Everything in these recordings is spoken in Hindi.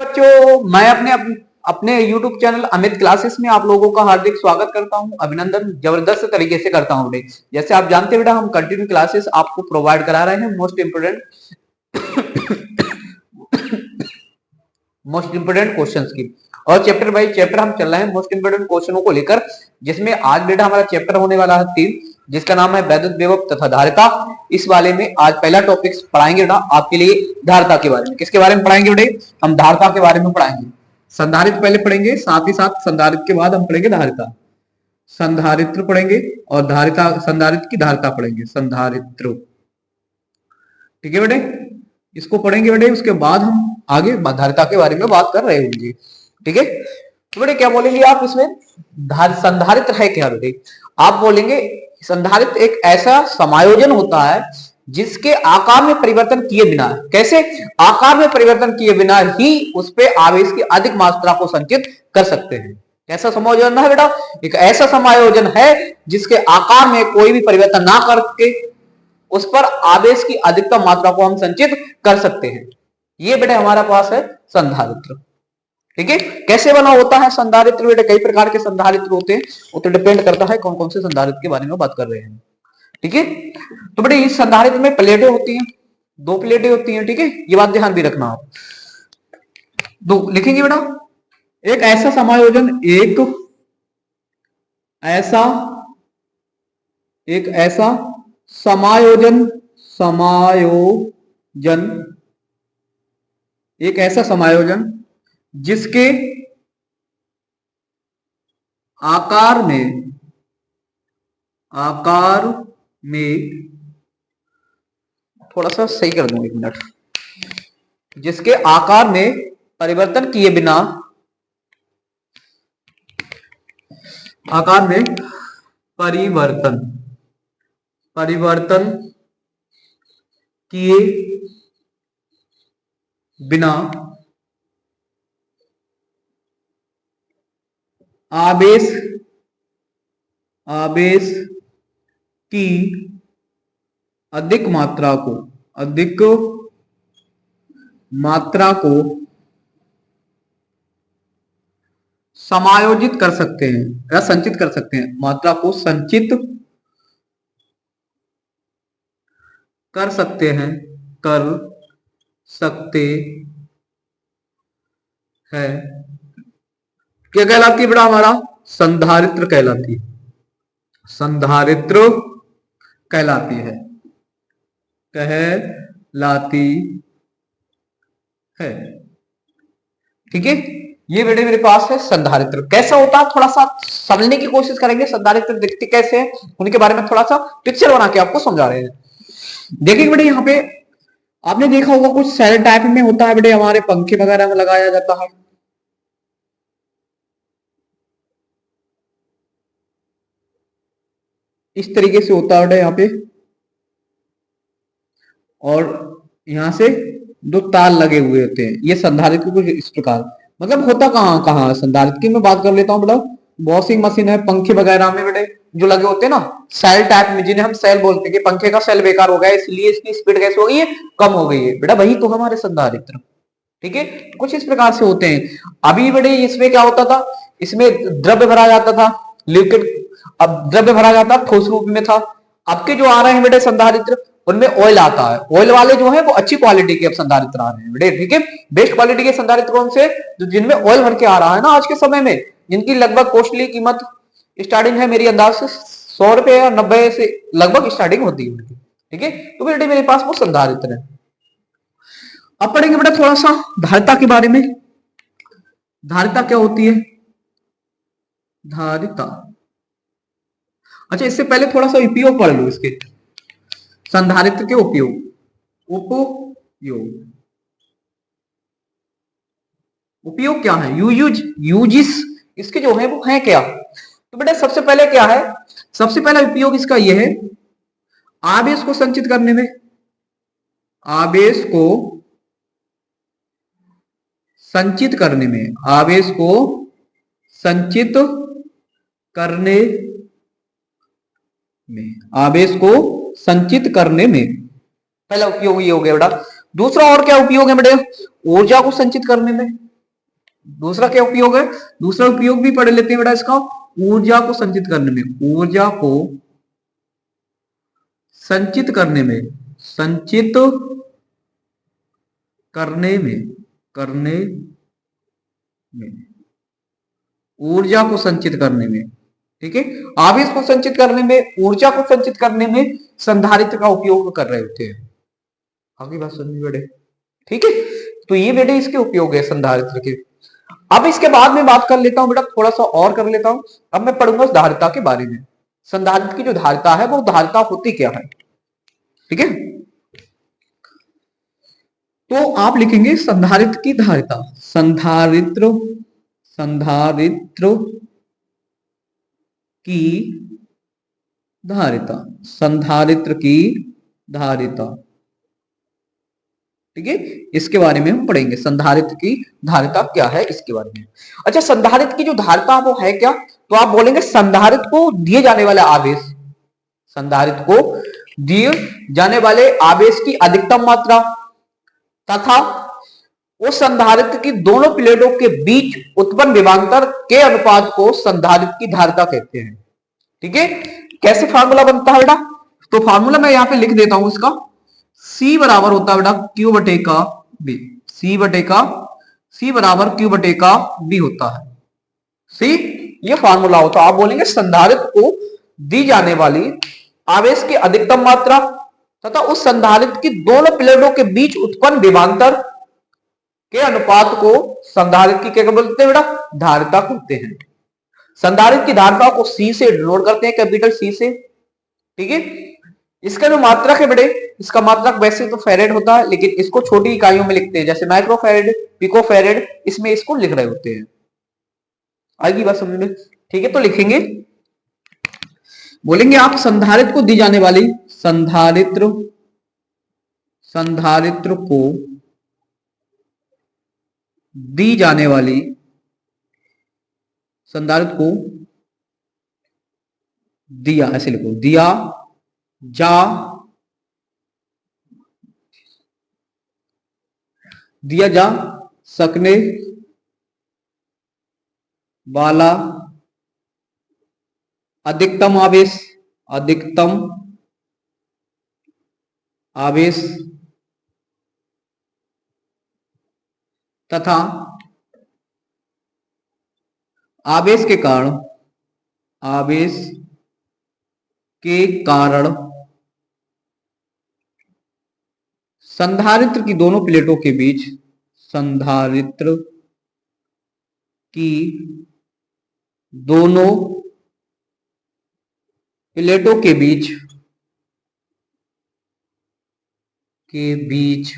बच्चों, मैं अपने YouTube चैनल अमित क्लासेस में आप लोगों का हार्दिक स्वागत करता हूं। अभिनंदन जबरदस्त तरीके से करता हूं बेटे। जैसे आप जानते हैं बेटा, हम कंटिन्यू क्लासेस आपको प्रोवाइड करा रहे हैं मोस्ट इंपोर्टेंट क्वेश्चंस की। और चैप्टर बाई चैप्टर हम चल रहे हैं मोस्ट इंपोर्टेंट क्वेश्चनों को लेकर, जिसमें आज बेटा हमारा चैप्टर होने वाला है 3, जिसका नाम है वैद्युत विभव तथा धारिता। इस वाले में आज पहला टॉपिक पढ़ाएंगे बेटा आपके लिए धारिता के बारे में। किसके बारे में पढ़ाएंगे बेटे? हम धारिता के बारे में पढ़ाएंगे। संधारित्र पहले पढ़ेंगे, साथ ही साथ संधारित्र के बाद हम पढ़ेंगे धारिता। संधारित्र पढ़ेंगे और धारिता, संधारित्र की धारिता पढ़ेंगे। संधारित्र, ठीक है बेटे, इसको पढ़ेंगे बेटे। उसके बाद हम आगे धारिता के बारे में बात कर रहे होंगे, ठीक है। तो बेटे क्या बोलेंगे आप इसमें? संधारित्र है क्या बेटे? आप बोलेंगे संधारित्र एक ऐसा समायोजन होता है जिसके आकार में परिवर्तन किए बिना, कैसे आकार में परिवर्तन किए बिना ही उस पे आवेश की अधिक मात्रा को संचित कर सकते हैं। कैसा समायोजन है बेटा? एक ऐसा समायोजन है जिसके आकार में कोई भी परिवर्तन ना करके उस पर आवेश की अधिकतम मात्रा को हम संचित कर सकते हैं। ये बेटे हमारा पास है संधारित्र, ठीक है। कैसे बना होता है संधारित्र बेटे? कई प्रकार के संधारित्र होते हैं, वो तो डिपेंड करता है कौन कौन से संधारित्र के बारे में बात कर रहे हैं, ठीक है। तो बेटे इस संधारित्र में प्लेटें होती हैं, 2 प्लेटें होती हैं, ठीक है। ये बात ध्यान भी रखना आप। दो लिखेंगे बेटा, एक ऐसा समायोजन, एक ऐसा समायोजन, एक ऐसा समायोजन जिसके आकार में थोड़ा सा सही कर दूं, 1 मिनट। जिसके आकार में परिवर्तन किए बिना, आकार में परिवर्तन किए बिना आवेश की अधिक मात्रा को समायोजित कर सकते हैं या संचित कर सकते हैं। मात्रा को संचित कर सकते हैं, क्या कहलाती है बेटा? हमारा संधारित्र कहलाती है। संधारित्र कहलाती है, ठीक है। ये बेटे मेरे पास है संधारित्र। कैसा होता है थोड़ा सा समझने की कोशिश करेंगे। संधारित्र दिखते कैसे हैं उनके बारे में थोड़ा सा पिक्चर बना के आपको समझा रहे हैं। देखिए बेटे, यहाँ पे आपने देखा होगा कुछ सेल टाइप में होता है बेटे, हमारे पंखे वगैरह में लगाया जाता है। इस तरीके से होता है बेटा यहाँ पे, और यहां से 2 तार लगे हुए होते हैं। ये संधारित्र कुछ इस प्रकार, मतलब होता कहाँ संधारित्र की मैं बात कर लेता हूँ बेटा। वॉशिंग मशीन है, पंखे वगैरह में बेटे जो लगे होते हैं ना सेल टाइप में, जिन्हें हम सेल बोलते हैं कि पंखे का सेल बेकार हो गया इसलिए इसकी स्पीड कैसे हो गई है, कम हो गई है बेटा, वही तो हमारे संधारित्र, ठीक है। कुछ इस प्रकार से होते हैं। अभी बेटे इसमें क्या होता था, इसमें द्रव्य भरा जाता था, लिक्विड, अब द्रव्य भरा जाता ठोस रूप में था। अब के जो आ रहे हैं बेटे संधारित्र, उनमें ऑयल आता है। ऑयल वाले जो है वो अच्छी क्वालिटी के अब संधारित्र आ रहे हैं बेटे, ठीक है। बेस्ट क्वालिटी के संधारित्र कौन से? जिनमें ऑयल भर के आ रहा है ना आज के समय में, जिनकी लगभग कॉस्टली कीमत स्टार्टिंग है मेरी अंदाज से 100 रुपए या 90 से लगभग स्टार्टिंग होती है उनकी, ठीक है। तो बेटे मेरे पास वो संधारित्र है। अब पढ़ेंगे बेटा थोड़ा सा धारिता के बारे में। धारिता क्या होती है? धारिता, अच्छा इससे पहले थोड़ा सा उपयोग पढ़ लो इसके। संधारित्र के उपयोग क्या है? यूजिस इसके जो है वो है क्या? तो बेटा सबसे पहले क्या है, सबसे पहला उपयोग इसका यह है आवेश को संचित करने में, आवेश को संचित करने में, आवेश को संचित करने में, आवेश को संचित करने में पहला उपयोग ये हो गया बेटा। दूसरा और क्या उपयोग है बेटे? ऊर्जा को संचित करने में, दूसरा क्या उपयोग है? दूसरा उपयोग भी पढ़ लेते हैं बेटा इसका, ऊर्जा को संचित करने में, ऊर्जा को संचित करने में, संचित करने में, ऊर्जा को संचित करने में, ठीक है। आवेश को संचित करने में, ऊर्जा को संचित करने में संधारित्र का उपयोग कर रहे होते हैं। आगे बात समझ बेटे, ठीक है। तो ये बेटे इसके उपयोग है संधारित्र के। अब इसके बाद में बात कर लेता हूं बेटा, थोड़ा सा और कर लेता हूं। अब मैं पढ़ूंगा धारिता के बारे में। संधारित्र की जो धारिता है वो धारिता होती क्या है, ठीक है। तो आप लिखेंगे संधारित्र की धारिता, संधारित्र की धारिता, संधारित्र की धारिता, ठीक है। इसके बारे में हम पढ़ेंगे, संधारित्र की धारिता क्या है इसके बारे में। अच्छा, संधारित्र की जो धारिता वो है क्या? तो आप बोलेंगे संधारित्र को दिए जाने वाले आवेश, संधारित्र को दिए जाने वाले आवेश की अधिकतम मात्रा तथा उस संधारित्र की दोनों प्लेटों के बीच उत्पन्न विभवांतर के अनुपात को संधारित्र की धारिता कहते हैं, ठीक है। कैसे फार्मूला बनता है बेटा? तो फार्मूला मैं यहां पे लिख देता हूं इसका, C बराबर होता है बेटा Q बटे का B, C बराबर Q बटे का B होता है। सी ये फार्मूला होता है। आप बोलेंगे संधारित्र को दी जाने वाली आवेश की अधिकतम मात्रा तथा उस संधारित्र की दोनों प्लेटों के बीच उत्पन्न विभवांतर के अनुपात को संधारित्र की क्या बोलते हैं बेटा? धारिता कहते हैं। संधारित्र की धारिता को C से डिनोट करते हैं, कैपिटल C से, ठीक है। इसका जो मात्रक है बेटे, इसका मात्रक वैसे तो फेरेड होता है, लेकिन इसको छोटी इकाइयों में लिखते हैं, जैसे माइक्रोफेरेड, पिकोफेरेड, इसमें इसको लिख रहे होते हैं। आएगी बात समझ में, ठीक है। तो लिखेंगे, बोलेंगे आप संधारित्र को दी जाने वाली, संधारित्र को दी जाने वाली, संधारित्र को दिया, ऐसे लिखो, दिया जा सकने वाला अधिकतम आवेश तथा आवेश के कारण संधारित्र की दोनों प्लेटों के बीच, संधारित्र की दोनों प्लेटों के बीच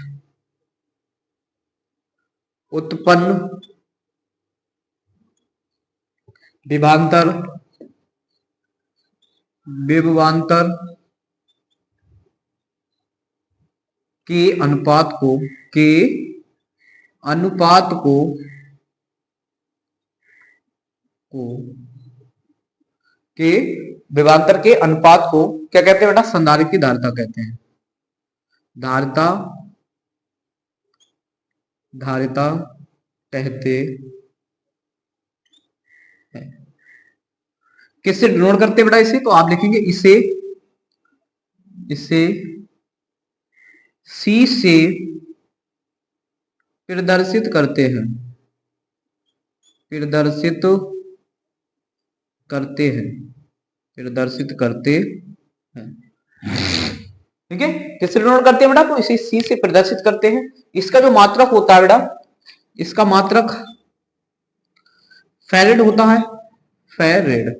उत्पन्न विभवांतर के अनुपात को विभवांतर के अनुपात को क्या कहते हैं बेटा? संधारित्र की धारिता कहते हैं। धारिता कहते हैं। किससे डिनोट करते हैं बेटा इसे? तो आप लिखेंगे इसे C से प्रदर्शित करते हैं, प्रदर्शित करते हैं, ठीक है। किससे डिनोट करते हैं बेटा? तो इसे C से प्रदर्शित करते हैं। इसका जो मात्रक होता है बेटा, इसका मात्रक फेरेड होता है, फेरेड,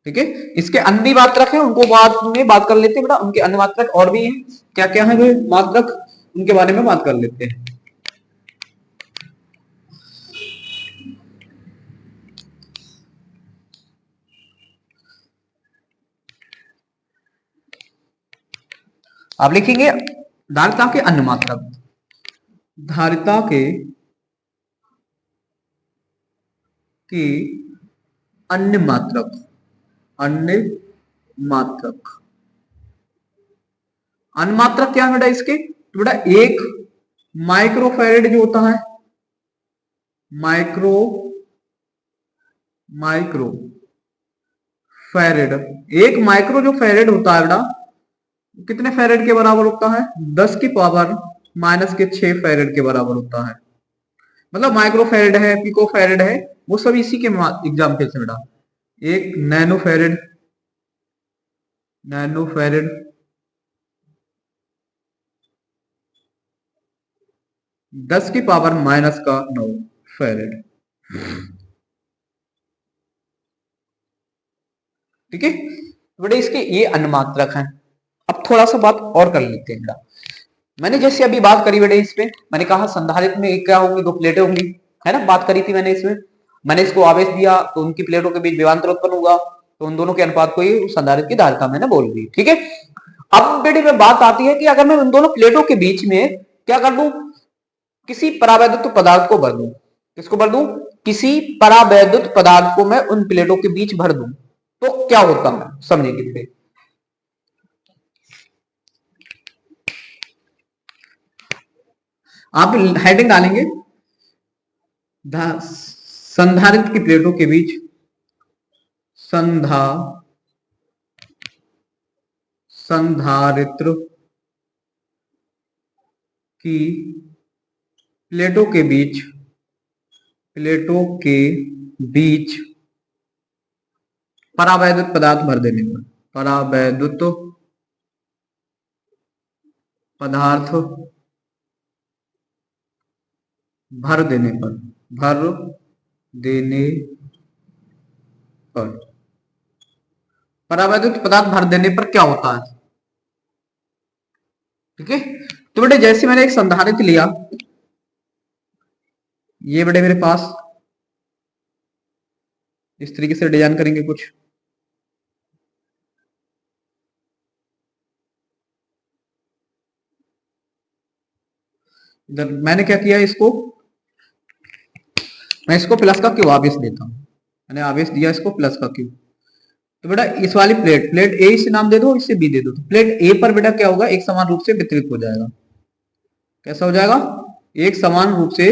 ठीक है। इसके अन्य भी मात्रक है, उनको बाद में बात कर लेते हैं बेटा। उनके अन्य मात्रक और भी हैं, क्या क्या है वे मात्रक, उनके बारे में बात कर लेते हैं। आप लिखेंगे धारिता के अन्य मात्रक, धारिता के अन्य मात्रक, अन्य मात्रक क्या है बेटा इसके? तो बेटा एक माइक्रोफेरेड जो होता है, माइक्रो माइक्रो फेरेड। एक माइक्रो जो फेरेड होता है बेटा, कितने फेरेड के बराबर होता है? 10 की पावर माइनस के 6 फेरेड के बराबर होता है। मतलब माइक्रो फेरेड है, पिको फेरेड है, वो सब इसी के एग्जाम्पल से बेटा। एक नैनो फेरेड, नैनो फेरेड 10 की पावर माइनस का 9 फेरेड। ठीक है बेटा, इसके ये अनुमात्रक हैं। अब थोड़ा सा बात और कर लेते हैं बेटा। मैंने जैसे अभी बात करी बेटे, इसमें मैंने कहा संधारित्र में क्या होंगी? दो प्लेटें होंगी, है ना, बात करी थी मैंने इसमें। मैंने इसको आवेश दिया तो उनकी प्लेटों के बीच विभवांतर उत्पन्न होगा, तो उन दोनों के अनुपात को ही संधारित्र की धारिता मैंने बोल दी। ठीक है, अब बेटे में बात आती है कि अगर मैं उन दोनों प्लेटों के बीच में क्या कर दूं? किसी परावैद्युत पदार्थ को भर दूं। किसको भर दूं? किसी परावैद्युत पदार्थ को मैं उन प्लेटों के बीच भर दूं, तो क्या होता है समझेंगे। आप हेडिंग डालेंगे संधारित्र की प्लेटों के बीच संधारित्र की प्लेटों के बीच परावैद्युत पदार्थ भर देने पर, परावैद्युत पदार्थ भर देने पर परावैद्युत पदार्थ भर देने पर क्या होता है? ठीक है, तो बेटे जैसे मैंने एक संधारित्र लिया, ये बेटे मेरे पास इस तरीके से डिजाइन करेंगे कुछ। इधर मैंने क्या किया, इसको मैं इसको प्लस का क्यू आवेश देता हूं। मैंने आवेश दिया इसको प्लस का क्यू। तो बेटा इस वाली प्लेट ए से नाम दे दो, इससे बी दे दो। तो प्लेट ए पर बेटा क्या होगा? एक समान रूप से वितरित हो जाएगा। कैसा हो जाएगा? एक समान रूप से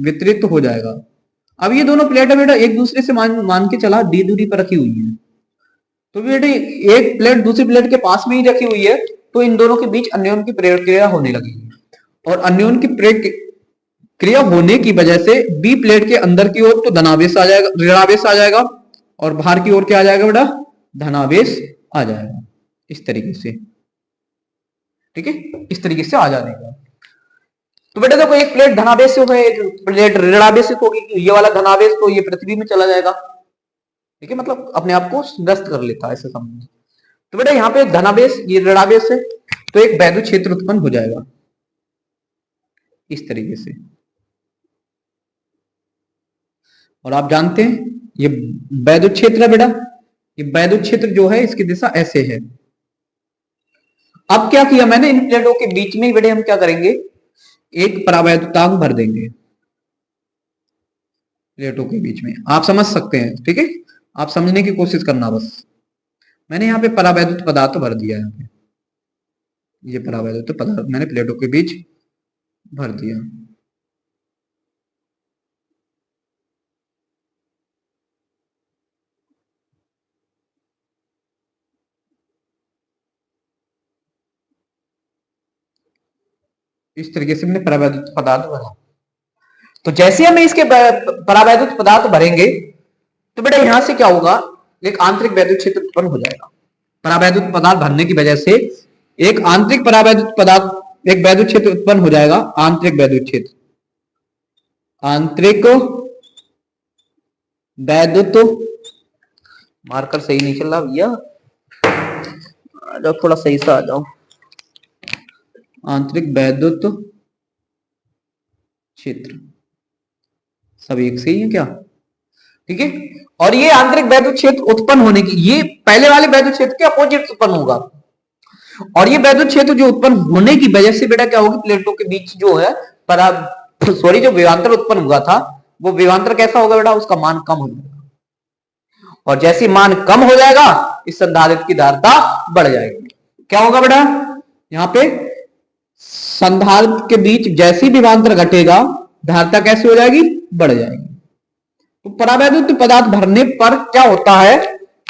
वितरित हो जाएगा। अब ये दोनों प्लेट है बेटा एक दूसरे से मान के चला डी दूरी पर रखी हुई है, तो बेटे एक प्लेट दूसरी प्लेट के पास में ही रखी हुई है, तो इन दोनों के बीच अन्योन की क्रिया होने लगेगी, और अन्योन की क्रिया होने की वजह से बी प्लेट के अंदर की ओर तो धनावेश आ जाएगा, ऋणावेश आ जाएगा, और बाहर की ओर क्या आ जाएगा बेटा? धनावेश आ जाएगा, इस तरीके से। ठीक है, इस तरीके से आ जाने का। तो बेटा देखो, एक प्लेट धनावेश से होगी, एक प्लेट ऋणावेशित होगी। ये वाला धनावेश तो ये पृथ्वी में चला जाएगा। ठीक है, मतलब अपने आप को नष्ट कर लेता है, ऐसे समझ। तो बेटा यहाँ पे धनावेश, ये ऋणावेश है, तो एक वैद्युत क्षेत्र उत्पन्न हो जाएगा इस तरीके से। और आप जानते हैं ये वैद्युत क्षेत्र है बेटा, ये वैद्युत क्षेत्र जो है इसकी दिशा ऐसे है। अब क्या किया मैंने, इन प्लेटों के बीच में बेटे हम क्या करेंगे? एक परावैद्युतांक भर देंगे प्लेटों के बीच में। आप समझ सकते हैं, ठीक है, आप समझने की कोशिश करना बस। मैंने यहाँ पे परावैद्युत पदार्थ भर दिया, यहाँ पे ये परावैद्युत पदार्थ मैंने प्लेटों के बीच भर दिया। इस तरीके से मैंने परावैद्युत पदार्थ भरा। तो जैसे हम इसके परावैद्युत पदार्थ भरेंगे, तो बेटा यहां से क्या होगा? एक आंतरिक वैद्युत क्षेत्र उत्पन्न हो जाएगा। परावैद्युत पदार्थ भरने की वजह से एक आंतरिक परावैद्युत पदार्थ, एक वैद्युत क्षेत्र उत्पन्न हो जाएगा, आंतरिक वैद्युत क्षेत्र। आंतरिक वैद्युत, मार्कर सही नहीं चल रहा भैया, आ जाओ थोड़ा सही से आ जाओ। आंतरिक वैद्युत क्षेत्र, सब एक से ही है क्या? ठीक है, और ये आंतरिक वैद्युत क्षेत्र उत्पन्न होने की, ये पहले वाले वैद्युत क्षेत्र के अपोजिट उत्पन्न होगा, और ये वैद्युत क्षेत्र जो उत्पन्न होने की वजह से बेटा क्या होगी? प्लेटों के बीच जो है जो विभवांतर उत्पन्न हुआ था, वो विभवांतर कैसा होगा बेटा? उसका मान कम हो जाएगा, और जैसे मान कम हो जाएगा इस संधारित्र की धारिता बढ़ जाएगी। क्या होगा बेटा? यहां पे संधारित्र के बीच जैसी विभवांतर घटेगा, धारिता कैसे हो जाएगी? बढ़ जाएगी। तो परावैद्युत पदार्थ भरने पर क्या होता है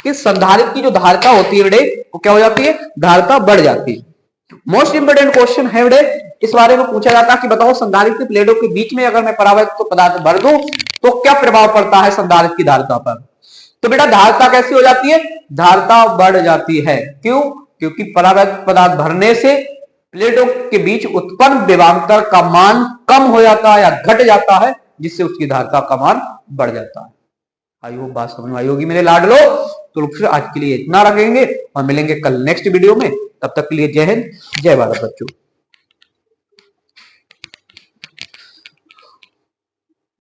कि संधारित्र की जो धारिता होती है बेटे वो क्या हो जाती है, धारिता बढ़ जाती है। मोस्ट इंपोर्टेंट क्वेश्चन है बेटे, इस बारे में पूछा जाता है कि बताओ संधारित्र की प्लेटों के बीच में अगर मैं परावैद्युत पदार्थ भर दूं तो क्या प्रभाव पड़ता है संधारित्र की धारिता पर। तो बेटा धारिता कैसी हो जाती है, धारिता बढ़ जाती है। क्यों, क्योंकि परावैद्युत पदार्थ भरने से प्लेटों के बीच उत्पन्न विभवांतर का मान कम हो जाता है या घट जाता है, जिससे उसकी धारिता का मान बढ़ जाता है। आई होप बात समझ में आई होगी मेरे लाडलो। तो फिर आज के लिए इतना रखेंगे और मिलेंगे कल नेक्स्ट वीडियो में। तब तक के लिए जय हिंद, जय भारत बच्चों।